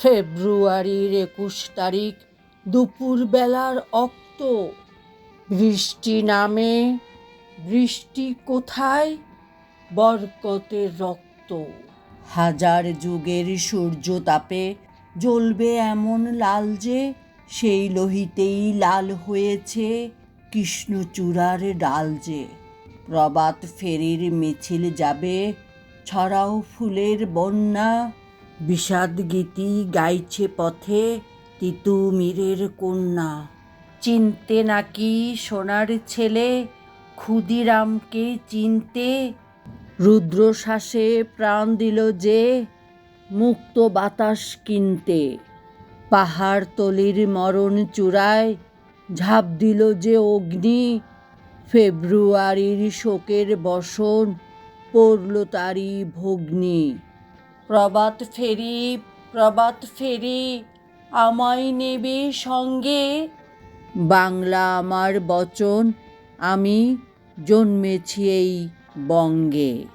ফেব্রুয়ারির ২১ তারিখ দুপুরবেলার অক্ত। বৃষ্টি নামে, বৃষ্টি কোথায়? বরকতের রক্ত। হাজার যুগের সূর্যতাপে জ্বলবে এমন লাল যে, সেই লোহিতেই লাল হয়েছে কৃষ্ণচূড়ার ডাল যে। প্রভাত ফেরির মিছিল যাবে, ছড়াও ফুলের বন্যা। বিষাদ গীতি গাইছে পথে তিতুমিরের কন্যা। চিনতে নাকি সোনার ছেলে ক্ষুদিরামকে চিনতে? রুদ্রশ্বাসে প্রাণ দিল যে মুক্ত বাতাস কিনতে। পাহাড়তলির মরণ চূড়ায় ঝাঁপ দিল যে অগ্নি। ফেব্রুয়ারির শোকের বসন পড়ল তারই ভগ্নি। প্রভাত ফেরি, প্রভাত ফেরি, আমায় নেবে সঙ্গে। বাংলা আমার বচন, আমি জন্মেছি এই বঙ্গে।